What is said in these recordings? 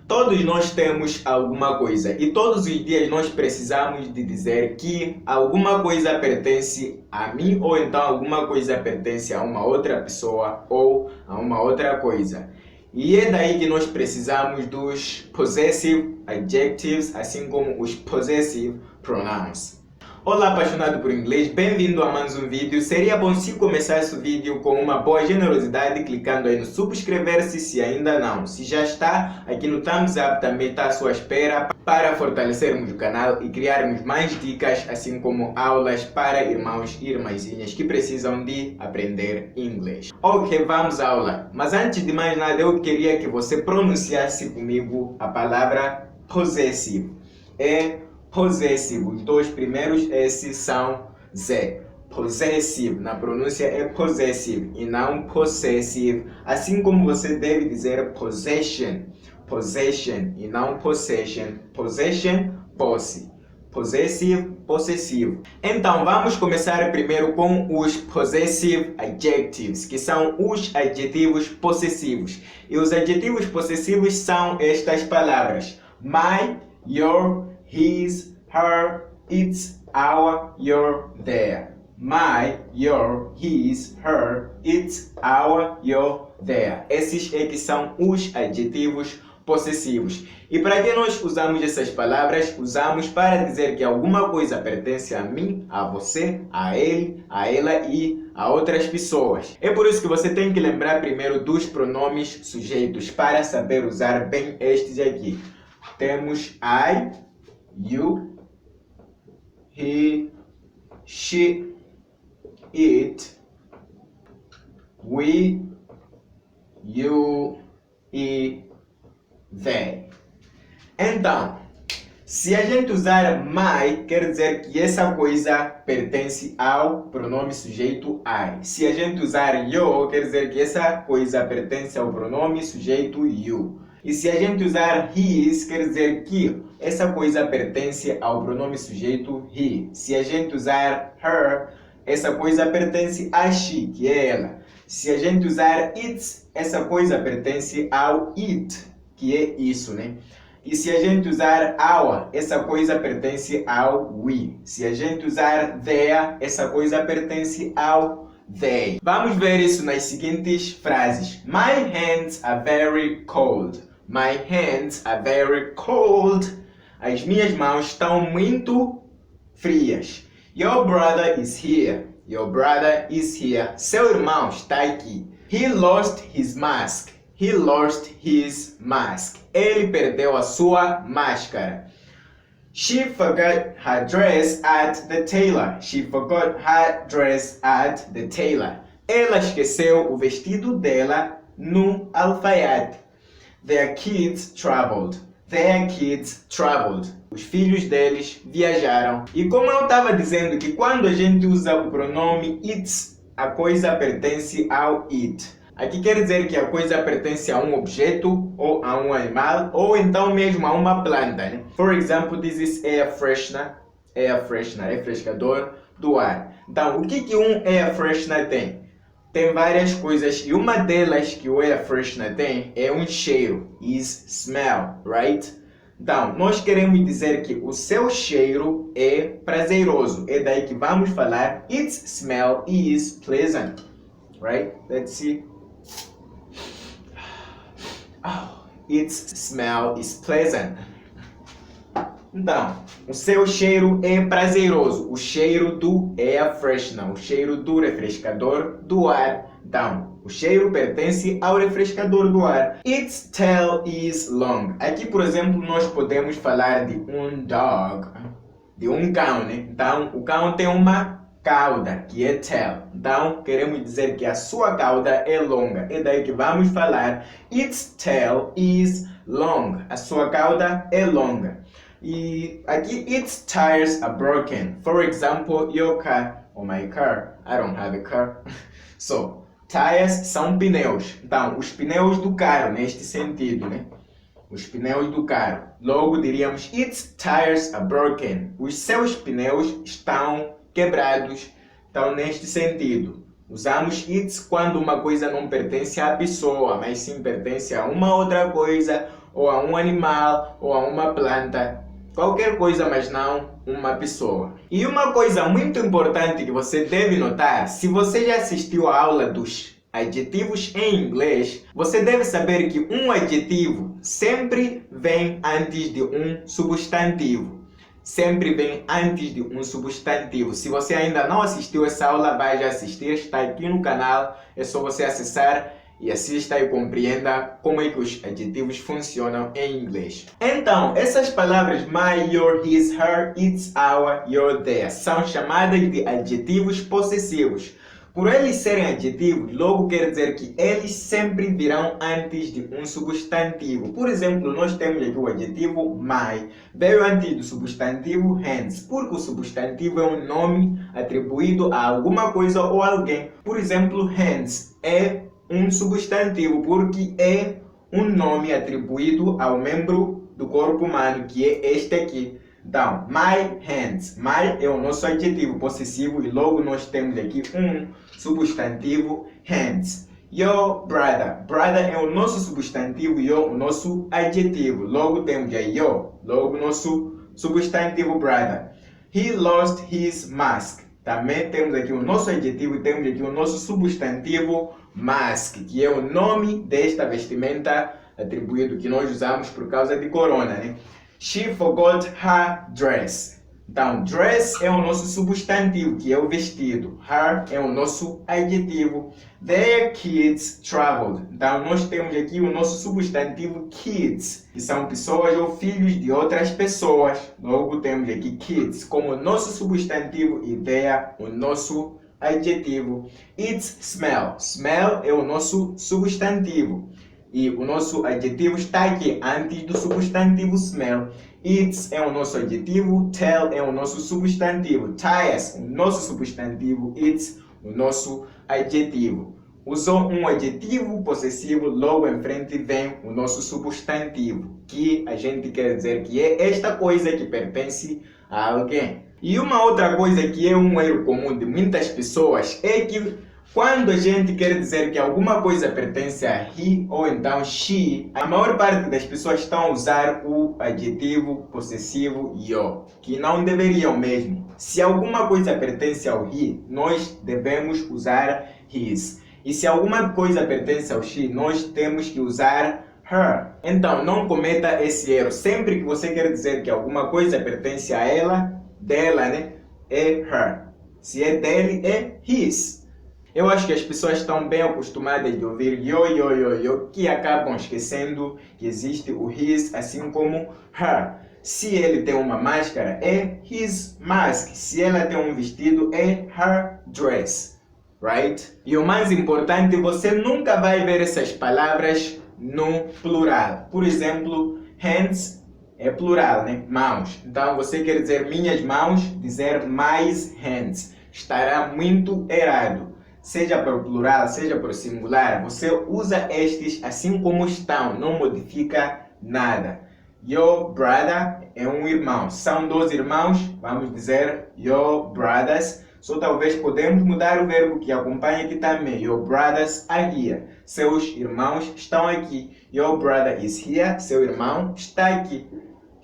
Todos nós temos alguma coisa e todos os dias nós precisamos de dizer que alguma coisa pertence a mim ou então alguma coisa pertence a uma outra pessoa ou a uma outra coisa. E é daí que nós precisamos dos possessive adjectives, assim como os possessive pronouns. Olá apaixonado por inglês, bem-vindo a mais um vídeo. Seria bom se começasse o vídeo com uma boa generosidade, clicando aí no subscrever-se se ainda não. Se já está, aqui no thumbs up também está à sua espera para fortalecermos o canal e criarmos mais dicas, assim como aulas para irmãos e irmãzinhas que precisam de aprender inglês. Ok, vamos à aula. Mas antes de mais nada, eu queria que você pronunciasse comigo a palavra possessive. Possessive, os dois primeiros S são Z. Possessive, na pronúncia é possessive e não possessive. Assim como você deve dizer possession, possession e não possession. Possession, posse. Possessive, possessivo. Então vamos começar primeiro com os possessive adjectives, que são os adjetivos possessivos. E os adjetivos possessivos são estas palavras: my, your, his, her, its, our, your, their. My, your, his, her, its, our, your, their. Esses é que são os adjetivos possessivos. E para que nós usamos essas palavras? Usamos para dizer que alguma coisa pertence a mim, a você, a ele, a ela e a outras pessoas. É por isso que você tem que lembrar primeiro dos pronomes sujeitos para saber usar bem estes aqui. Temos I, you, he, she, it, we, you e they. Então, se a gente usar my, quer dizer que essa coisa pertence ao pronome sujeito I. Se a gente usar you, quer dizer que essa coisa pertence ao pronome sujeito you. E se a gente usar his, quer dizer que essa coisa pertence ao pronome sujeito he. Se a gente usar her, essa coisa pertence a she, que é ela. Se a gente usar its, essa coisa pertence ao it, que é isso, né? E se a gente usar our, essa coisa pertence ao we. Se a gente usar their, essa coisa pertence ao they. Vamos ver isso nas seguintes frases. My hands are very cold. My hands are very cold. As minhas mãos estão muito frias. Your brother is here. Your brother is here. Seu irmão está aqui. He lost his mask. He lost his mask. Ele perdeu a sua máscara. She forgot her dress at the tailor. She forgot her dress at the tailor. Ela esqueceu o vestido dela no alfaiate. Their kids traveled. Their kids traveled. Os filhos deles viajaram. E como eu estava dizendo que quando a gente usa o pronome its, a coisa pertence ao it. Aqui quer dizer que a coisa pertence a um objeto, ou a um animal, ou então mesmo a uma planta, né? For example, this is air freshener. Air freshener, refrescador do ar. Então, o que um air freshener tem? Tem várias coisas e uma delas que o air freshener tem é um cheiro. Is smell, right? Então, nós queremos dizer que o seu cheiro é prazeroso. É daí que vamos falar its smell is pleasant, right? Let's see. Oh, its smell is pleasant. Então, o seu cheiro é prazeroso. O cheiro do air freshener, o cheiro do refrescador do ar. Então, o cheiro pertence ao refrescador do ar. Its tail is long. Aqui, por exemplo, nós podemos falar de um dog, de um cão, né? Então, o cão tem uma cauda, que é tail. Então, queremos dizer que a sua cauda é longa. É daí que vamos falar its tail is long. A sua cauda é longa. E aqui, its tires are broken. For example, your car or my car. I don't have a car. So, tires são pneus. Então, os pneus do carro, neste sentido, né? Os pneus do carro. Logo, diríamos, its tires are broken. Os seus pneus estão quebrados. Então, neste sentido, usamos its quando uma coisa não pertence à pessoa, mas sim pertence a uma outra coisa ou a um animal, ou a uma planta. Qualquer coisa, mas não uma pessoa. E uma coisa muito importante que você deve notar, se você já assistiu à aula dos adjetivos em inglês, você deve saber que um adjetivo sempre vem antes de um substantivo. Sempre vem antes de um substantivo. Se você ainda não assistiu essa aula, vai já assistir, está aqui no canal, é só você acessar e assista e compreenda como é que os adjetivos funcionam em inglês. Então, essas palavras my, your, his, her, its, our, your, their são chamadas de adjetivos possessivos. Por eles serem adjetivos, logo quer dizer que eles sempre virão antes de um substantivo. Por exemplo, nós temos aqui o adjetivo my, veio antes do substantivo hands, porque o substantivo é um nome atribuído a alguma coisa ou alguém. Por exemplo, hands é um substantivo porque é um nome atribuído ao membro do corpo humano, que é este aqui. Então, my hands. My é o nosso adjetivo possessivo e logo nós temos aqui um substantivo hands. Your brother. Brother é o nosso substantivo e o nosso adjetivo. Logo temos aí your. Logo nosso substantivo brother. He lost his mask. Também temos aqui o nosso adjetivo e temos aqui o nosso substantivo mask, que é o nome desta vestimenta atribuído que nós usamos por causa de corona, né? She forgot her dress. Então, dress é o nosso substantivo, que é o vestido. Her é o nosso adjetivo. Their kids traveled. Então, nós temos aqui o nosso substantivo kids, que são pessoas ou filhos de outras pessoas. Logo, temos aqui kids como nosso substantivo e their o nosso adjetivo. Its smell. Smell é o nosso substantivo. E o nosso adjetivo está aqui antes do substantivo smell. Its é o nosso adjetivo, tell é o nosso substantivo, tires, o nosso substantivo, its, o nosso adjetivo. Usou um adjetivo possessivo, logo em frente vem o nosso substantivo, que a gente quer dizer que é esta coisa que pertence a alguém. E uma outra coisa que é um erro comum de muitas pessoas é que quando a gente quer dizer que alguma coisa pertence a he ou então she, a maior parte das pessoas estão a usar o adjetivo possessivo yo, que não deveriam mesmo. Se alguma coisa pertence ao he, nós devemos usar his. E se alguma coisa pertence ao she, nós temos que usar her. Então, não cometa esse erro. Sempre que você quer dizer que alguma coisa pertence a ela, dela, né, é her. Se é dele, é his. Eu acho que as pessoas estão bem acostumadas de ouvir yo, que acabam esquecendo que existe o his, assim como her. Se ele tem uma máscara, é his mask. Se ela tem um vestido, é her dress. Right? E o mais importante, você nunca vai ver essas palavras no plural. Por exemplo, hands é plural, né? Mãos. Então, você quer dizer minhas mãos, dizer my hands. Estará muito errado. Seja para o plural, seja para o singular, você usa estes assim como estão, não modifica nada. Your brother é um irmão. São dois irmãos, vamos dizer your brothers. Só talvez podemos mudar o verbo que acompanha aqui também. Your brothers are here. Seus irmãos estão aqui. Your brother is here. Seu irmão está aqui.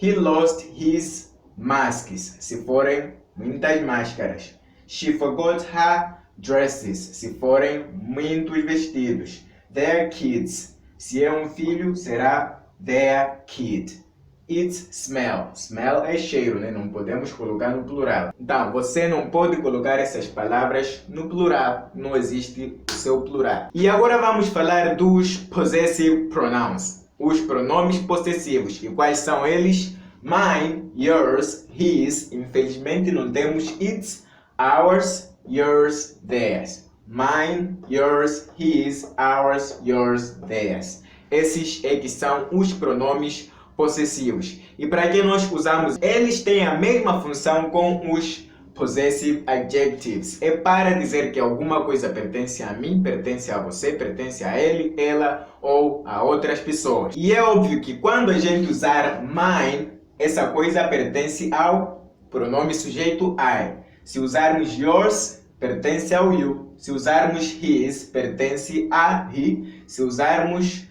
He lost his masks. Se forem muitas máscaras. She forgot her dresses, se forem muitos vestidos. Their kids, se é um filho, será their kid. Its smell, smell é cheiro, né? Não podemos colocar no plural. Então, você não pode colocar essas palavras no plural, não existe o seu plural. E agora vamos falar dos possessive pronouns, os pronomes possessivos. E quais são eles? Mine, yours, his, infelizmente não temos its, ours, yours, theirs. Mine, yours, his, ours, yours, theirs. Esses é que são os pronomes possessivos. E para que nós usamos, eles têm a mesma função com os possessive adjectives. É para dizer que alguma coisa pertence a mim, pertence a você, pertence a ele, ela ou a outras pessoas. E é óbvio que quando a gente usar mine, essa coisa pertence ao pronome sujeito I. Se usarmos yours, pertence ao you. Se usarmos his, pertence a he. Se usarmos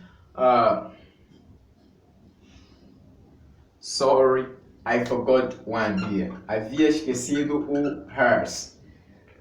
Sorry, I forgot one here. Havia esquecido o hers.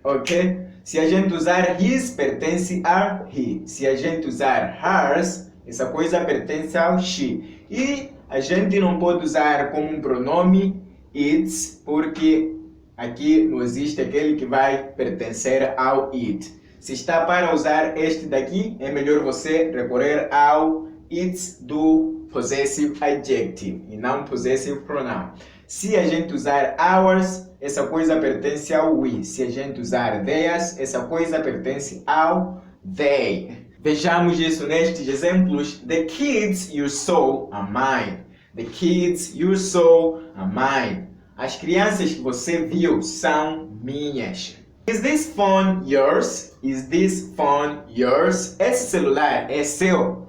Ok? Se a gente usar his, pertence a he. Se a gente usar hers, essa coisa pertence ao she. E a gente não pode usar como um pronome its, porque aqui não existe aquele que vai pertencer ao it. Se está para usar este daqui, é melhor você recorrer ao its do possessive adjective e não possessive pronoun. Se a gente usar ours, essa coisa pertence ao we. Se a gente usar theirs, essa coisa pertence ao they. Vejamos isso nestes exemplos. The kids you saw are mine. The kids you saw are mine. As crianças que você viu são minhas. Is this phone yours? Is this phone yours? Esse celular é seu.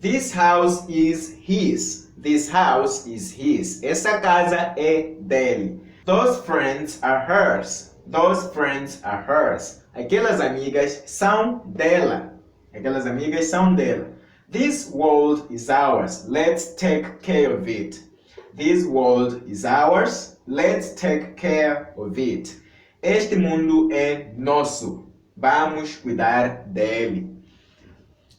This house is his. This house is his. Essa casa é dele. Those friends are hers. Those friends are hers. Aquelas amigas são dela. Aquelas amigas são dela. This world is ours. Let's take care of it. This world is ours. Let's take care of it. Este mundo é nosso. Vamos cuidar dele.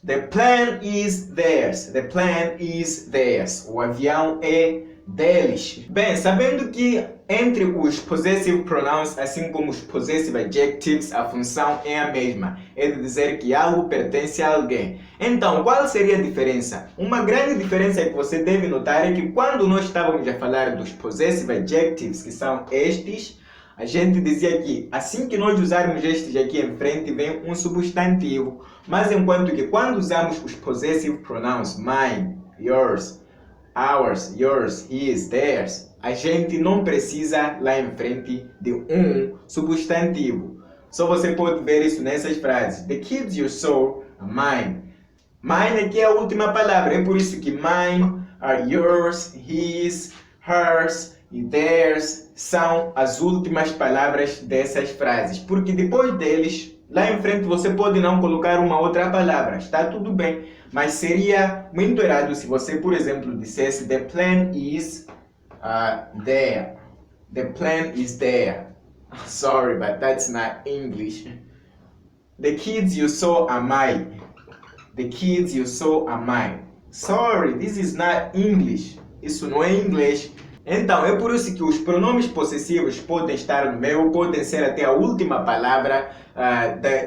The plane is theirs. The plane is theirs. O avião é deles. Bem, sabendo que entre os possessive pronouns, assim como os possessive adjectives, a função é a mesma. É de dizer que algo pertence a alguém. Então, qual seria a diferença? Uma grande diferença que você deve notar é que quando nós estávamos a falar dos possessive adjectives, que são estes, a gente dizia que assim que nós usarmos estes aqui em frente, vem um substantivo. Mas enquanto que quando usamos os possessive pronouns, mine, yours, ours, yours, his, theirs, a gente não precisa lá em frente de um substantivo. Só você pode ver isso nessas frases. The kids you saw are mine. Mine aqui é a última palavra. É por isso que mine are yours, his, hers e theirs são as últimas palavras dessas frases. Porque depois deles, lá em frente você pode não colocar uma outra palavra. Está tudo bem. Mas seria muito errado se você, por exemplo, dissesse the plane is there. The plane is there. Sorry, but that's not English. The kids you saw are mine. The kids you saw are mine. Sorry, this is not English. Isso não é inglês. Então, é por isso que os pronomes possessivos podem estar no meio, podem ser até a última palavra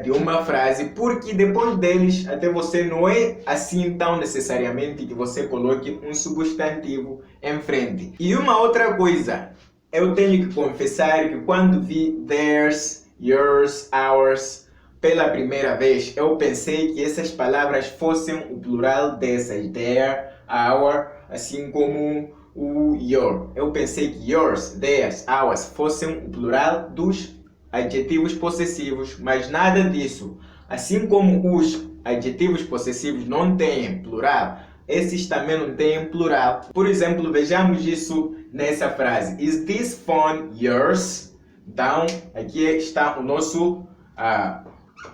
de uma frase, porque depois deles, até você não é assim tão necessariamente que você coloque um substantivo em frente. E uma outra coisa, eu tenho que confessar que quando vi theirs, yours, ours pela primeira vez, eu pensei que essas palavras fossem o plural dessas, their, our, assim como o your. Eu pensei que yours, theirs, ours fossem o plural dos adjetivos possessivos, mas nada disso. Assim como os adjetivos possessivos não têm plural, esses também não têm plural. Por exemplo, vejamos isso nessa frase. Is this phone yours? Então, aqui está o nosso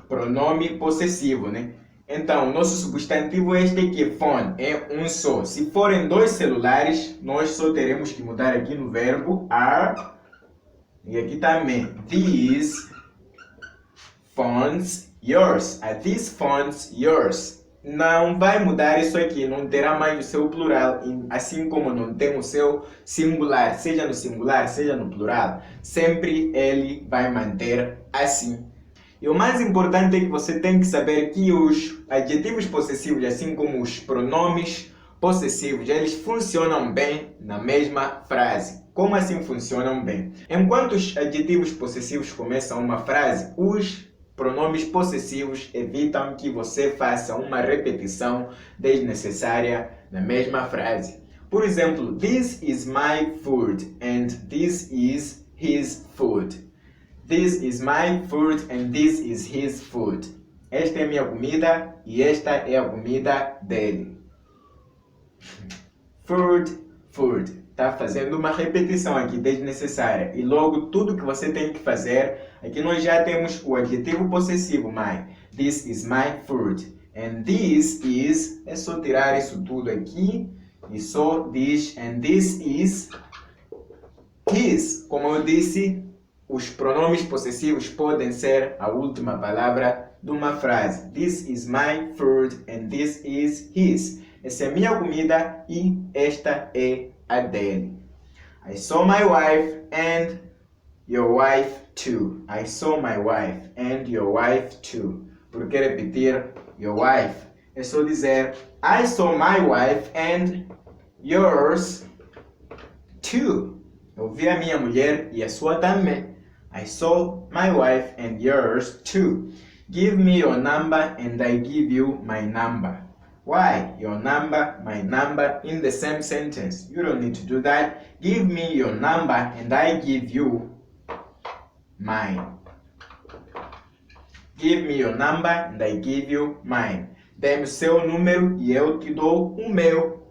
pronome possessivo, né? Então, o nosso substantivo é este aqui, phone, é um só. Se forem dois celulares, nós só teremos que mudar aqui no verbo are. E aqui também, these phones yours. Are these phones yours? Não vai mudar isso aqui, não terá mais o seu plural, assim como não tem o seu singular, seja no singular, seja no plural. Sempre ele vai manter assim. E o mais importante é que você tem que saber que os adjetivos possessivos, assim como os pronomes possessivos, eles funcionam bem na mesma frase. Como assim funcionam bem? Enquanto os adjetivos possessivos começam uma frase, os pronomes possessivos evitam que você faça uma repetição desnecessária na mesma frase. Por exemplo, this is my food and this is his food. This is my food and this is his food. Esta é a minha comida e esta é a comida dele. Food, food. Está fazendo uma repetição aqui desnecessária. E logo tudo que você tem que fazer, aqui nós já temos o adjetivo possessivo my. This is my food. And this is, é só tirar isso tudo aqui e só diz and this is his. Como eu disse, os pronomes possessivos podem ser a última palavra de uma frase. This is my food and this is his. Essa é a minha comida e esta é a dele. I saw my wife and your wife too. I saw my wife and your wife too. Por que repetir your wife? É só dizer I saw my wife and yours too. Eu vi a minha mulher e a sua também. I saw my wife and yours too. Give me your number and I give you my number. Why? Your number, my number in the same sentence. You don't need to do that. Give me your number and I give you mine. Give me your number and I give you mine. Dê-me o seu número e eu te dou o meu.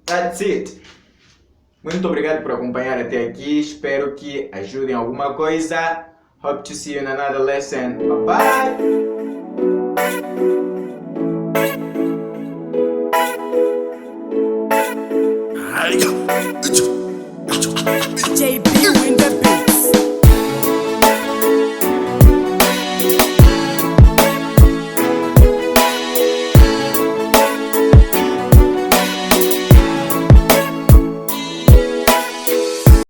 That's it. Muito obrigado por acompanhar até aqui. Espero que ajude em alguma coisa. Hope to see you in another lesson. Bye bye.